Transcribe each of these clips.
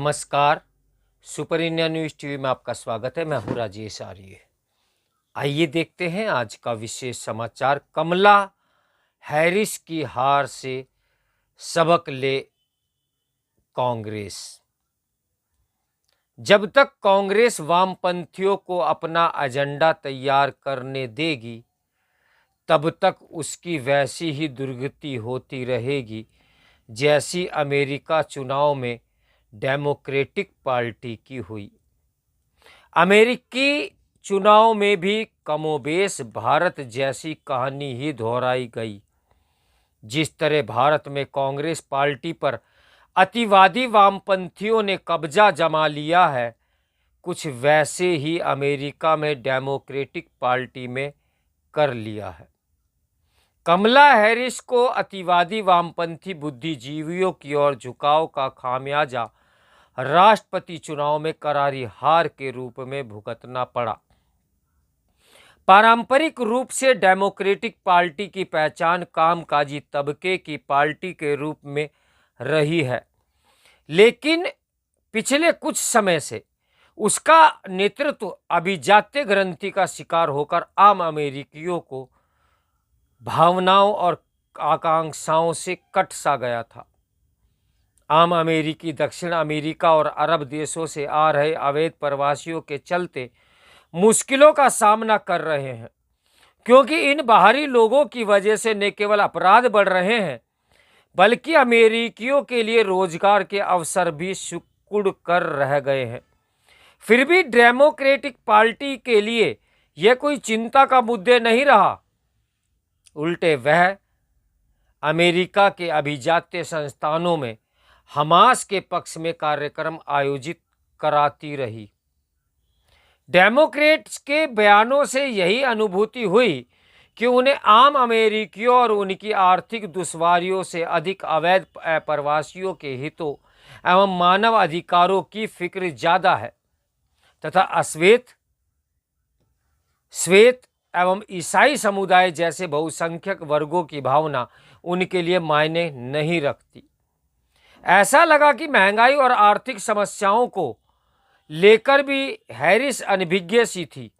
नमस्कार। Super India news TV में आपका स्वागत है। मैं हूँ राजेश आर्य। आइए देखते हैं आज का विशेष समाचार। कमला हैरिस की हार से सबक ले कांग्रेस। जब तक कांग्रेस वामपंथियों को अपना एजेंडा तैयार करने देगी तब तक उसकी वैसी ही दुर्गति होती रहेगी जैसी अमेरिका चुनाव में डेमोक्रेटिक पार्टी की हुई। अमेरिकी चुनाव में भी कमोबेश भारत जैसी कहानी ही दोहराई गई। जिस तरह भारत में कांग्रेस पार्टी पर अतिवादी वामपंथियों ने कब्जा जमा लिया है, कुछ वैसे ही अमेरिका में डेमोक्रेटिक पार्टी में कर लिया है। कमला हैरिस को अतिवादी वामपंथी बुद्धिजीवियों की ओर झुकाव का खामियाजा राष्ट्रपति चुनाव में करारी हार के रूप में भुगतना पड़ा। पारंपरिक रूप से डेमोक्रेटिक पार्टी की पहचान कामकाजी तबके की पार्टी के रूप में रही है, लेकिन पिछले कुछ समय से उसका नेतृत्व अभिजात्य ग्रंथि का शिकार होकर आम अमेरिकियों को भावनाओं और आकांक्षाओं से कट सा गया था। आम अमेरिकी दक्षिण अमेरिका और अरब देशों से आ रहे अवैध प्रवासियों के चलते मुश्किलों का सामना कर रहे हैं, क्योंकि इन बाहरी लोगों की वजह से न केवल अपराध बढ़ रहे हैं बल्कि अमेरिकियों के लिए रोजगार के अवसर भी सिकुड़ कर रह गए हैं। फिर भी डेमोक्रेटिक पार्टी के लिए यह कोई चिंता का मुद्दा नहीं रहा। उल्टे वह अमेरिका के अभिजात्य संस्थानों में हमास के पक्ष में कार्यक्रम आयोजित कराती रही। डेमोक्रेट्स के बयानों से यही अनुभूति हुई कि उन्हें आम अमेरिकियों और उनकी आर्थिक दुश्वारियों से अधिक अवैध प्रवासियों के हितों एवं मानव अधिकारों की फिक्र ज़्यादा है तथा श्वेत एवं ईसाई समुदाय जैसे बहुसंख्यक वर्गों की भावना उनके लिए मायने नहीं रखती। ऐसा लगा कि महंगाई और आर्थिक समस्याओं को लेकर भी हैरिस अनभिज्ञ सी थी।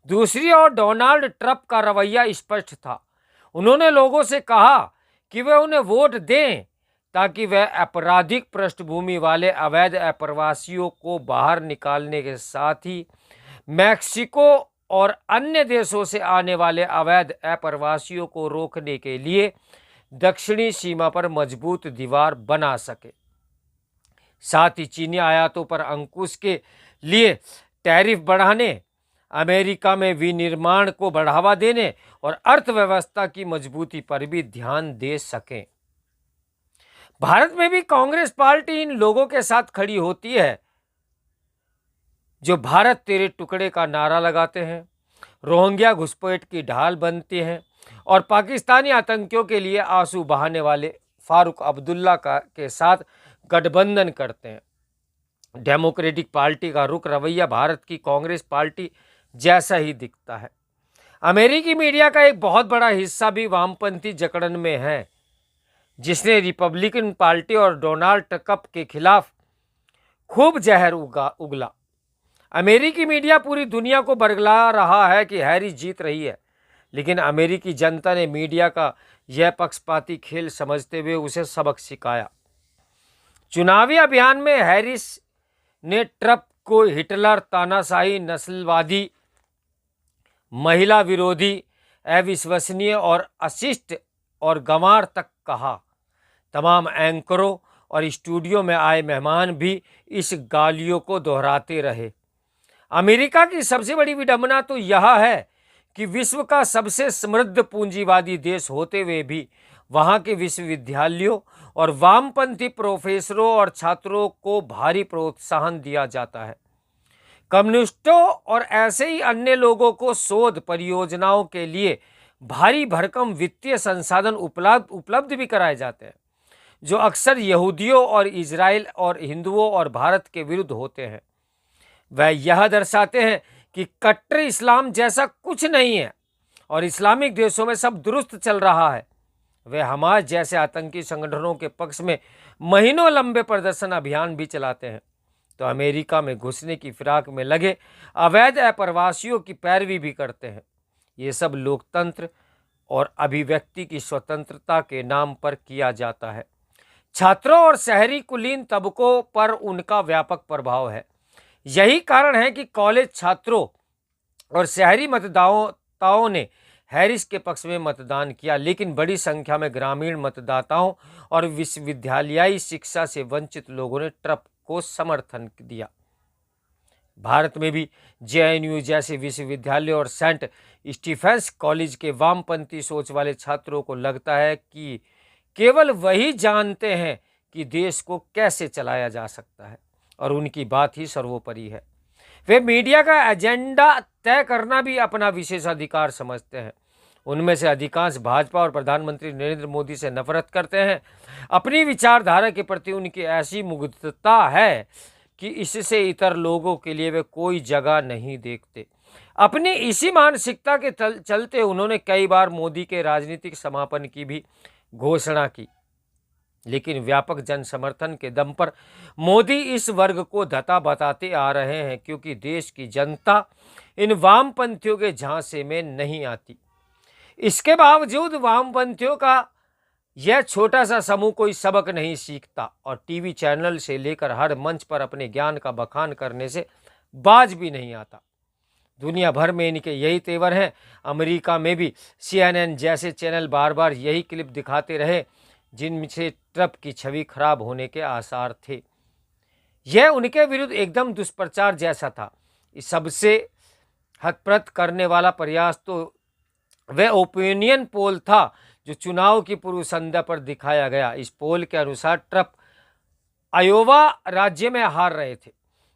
दूसरी ओर डोनाल्ड ट्रंप का रवैया स्पष्ट था। उन्होंने लोगों से कहा कि वे उन्हें वोट दें ताकि वह आपराधिक पृष्ठभूमि वाले अवैध प्रवासियों को बाहर निकालने के साथ ही मैक्सिको और अन्य देशों से आने वाले अवैध प्रवासियों को रोकने के लिए दक्षिणी सीमा पर मजबूत दीवार बना सके। साथ ही चीनी आयातों पर अंकुश के लिए टैरिफ बढ़ाने, अमेरिका में विनिर्माण को बढ़ावा देने और अर्थव्यवस्था की मजबूती पर भी ध्यान दे सकें। भारत में भी कांग्रेस पार्टी इन लोगों के साथ खड़ी होती है जो भारत तेरे टुकड़े का नारा लगाते हैं, रोहिंग्या घुसपैठ की ढाल बनते हैं और पाकिस्तानी आतंकियों के लिए आंसू बहाने वाले फारूक अब्दुल्ला के साथ गठबंधन करते हैं। डेमोक्रेटिक पार्टी का रुख रवैया भारत की कांग्रेस पार्टी जैसा ही दिखता है। अमेरिकी मीडिया का एक बहुत बड़ा हिस्सा भी वामपंथी जकड़न में है, जिसने रिपब्लिकन पार्टी और डोनाल्ड ट्रंप के खिलाफ खूब जहर उगला। अमेरिकी मीडिया पूरी दुनिया को बरगला रहा है कि हैरिस जीत रही है, लेकिन अमेरिकी जनता ने मीडिया का यह पक्षपाती खेल समझते हुए उसे सबक सिखाया। चुनावी अभियान में हैरिस ने ट्रंप को हिटलर, तानाशाही, नस्लवादी, महिला विरोधी, अविश्वसनीय और अशिष्ट और गंवार तक कहा। तमाम एंकरों और स्टूडियो में आए मेहमान भी इस गालियों को दोहराते रहे। अमेरिका की सबसे बड़ी विडंबना तो यह है कि विश्व का सबसे समृद्ध पूंजीवादी देश होते हुए भी वहाँ के विश्वविद्यालयों और वामपंथी प्रोफेसरों और छात्रों को भारी प्रोत्साहन दिया जाता है। कम्युनिस्टों और ऐसे ही अन्य लोगों को शोध परियोजनाओं के लिए भारी भरकम वित्तीय संसाधन उपलब्ध भी कराए जाते हैं, जो अक्सर यहूदियों और इजराइल और हिंदुओं और भारत के विरुद्ध होते हैं। वह यह दर्शाते हैं कि कट्टर इस्लाम जैसा कुछ नहीं है और इस्लामिक देशों में सब दुरुस्त चल रहा है। वे हमास जैसे आतंकी संगठनों के पक्ष में महीनों लंबे प्रदर्शन अभियान भी चलाते हैं। तो अमेरिका में घुसने की फिराक में लगे अवैध अप्रवासियों की पैरवी भी करते हैं। ये सब लोकतंत्र और अभिव्यक्ति की स्वतंत्रता के नाम पर किया जाता है। छात्रों और शहरी कुलीन तबकों पर उनका व्यापक प्रभाव है। यही कारण है कि कॉलेज छात्रों और शहरी मतदाताओं ने हैरिस के पक्ष में मतदान किया, लेकिन बड़ी संख्या में ग्रामीण मतदाताओं और विश्वविद्यालयी शिक्षा से वंचित लोगों ने ट्रंप को समर्थन दिया। भारत में भी जेएनयू जैसे विश्वविद्यालय और सेंट स्टीफेंस कॉलेज के वामपंथी सोच वाले छात्रों को लगता है कि केवल वही जानते हैं कि देश को कैसे चलाया जा सकता है और उनकी बात ही सर्वोपरि है। वे मीडिया का एजेंडा तय करना भी अपना विशेषाधिकार समझते हैं। उनमें से अधिकांश भाजपा और प्रधानमंत्री नरेंद्र मोदी से नफरत करते हैं। अपनी विचारधारा के प्रति उनकी ऐसी मुग्धता है कि इससे इतर लोगों के लिए वे कोई जगह नहीं देखते। अपनी इसी मानसिकता के चलते उन्होंने कई बार मोदी के राजनीतिक समापन की भी घोषणा की, लेकिन व्यापक जन समर्थन के दम पर मोदी इस वर्ग को धता बताते आ रहे हैं, क्योंकि देश की जनता इन वामपंथियों के झांसे में नहीं आती। इसके बावजूद वामपंथियों का यह छोटा सा समूह कोई सबक नहीं सीखता और टीवी चैनल से लेकर हर मंच पर अपने ज्ञान का बखान करने से बाज भी नहीं आता। दुनिया भर में इनके यही तेवर हैं। अमेरिका में भी CNN जैसे चैनल बार बार यही क्लिप दिखाते रहे, जिनसे ट्रंप की छवि खराब होने के आसार थे। यह उनके विरुद्ध एकदम दुष्प्रचार जैसा था। इस सबसे हतप्रत करने वाला प्रयास तो वह ओपिनियन पोल था जो चुनाव की पूर्व संध्या पर दिखाया गया। इस पोल के अनुसार ट्रंप आयोवा राज्य में हार रहे थे,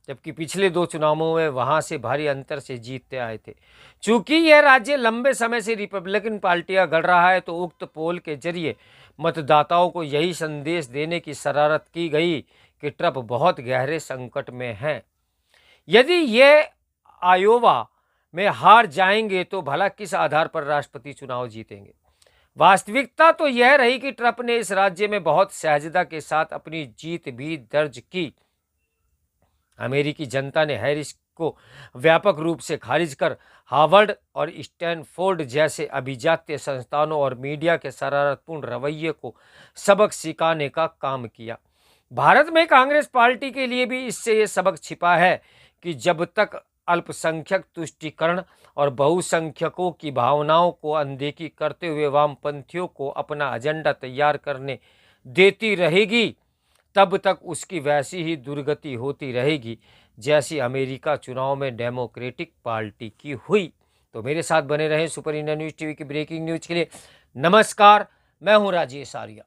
जबकि पिछले 2 चुनावों में वहां से भारी अंतर से जीतते आए थे। चूंकि यह राज्य लंबे समय से रिपब्लिकन पार्टी का गढ़ रहा है, तो उक्त पोल के जरिए मतदाताओं को यही संदेश देने की शरारत की गई कि ट्रंप बहुत गहरे संकट में हैं। यदि ये आयोवा में हार जाएंगे तो भला किस आधार पर राष्ट्रपति चुनाव जीतेंगे। वास्तविकता तो यह रही कि ट्रंप ने इस राज्य में बहुत सहजता के साथ अपनी जीत भी दर्ज की। अमेरिकी जनता ने हैरिस को व्यापक रूप से खारिज कर हार्वर्ड और स्टैनफोर्ड जैसे अभिजात्य संस्थानों और मीडिया के शरारतपूर्ण रवैये को सबक सिखाने का काम किया। भारत में कांग्रेस पार्टी के लिए भी इससे ये सबक छिपा है कि जब तक अल्पसंख्यक तुष्टीकरण और बहुसंख्यकों की भावनाओं को अनदेखी करते हुए वामपंथियों को अपना एजेंडा तैयार करने देती रहेगी, तब तक उसकी वैसी ही दुर्गति होती रहेगी जैसी अमेरिका चुनाव में डेमोक्रेटिक पार्टी की हुई। तो मेरे साथ बने रहें सुपर इंडिया न्यूज़ टीवी की ब्रेकिंग न्यूज़ के लिए। नमस्कार, मैं हूं राजेश आर्या।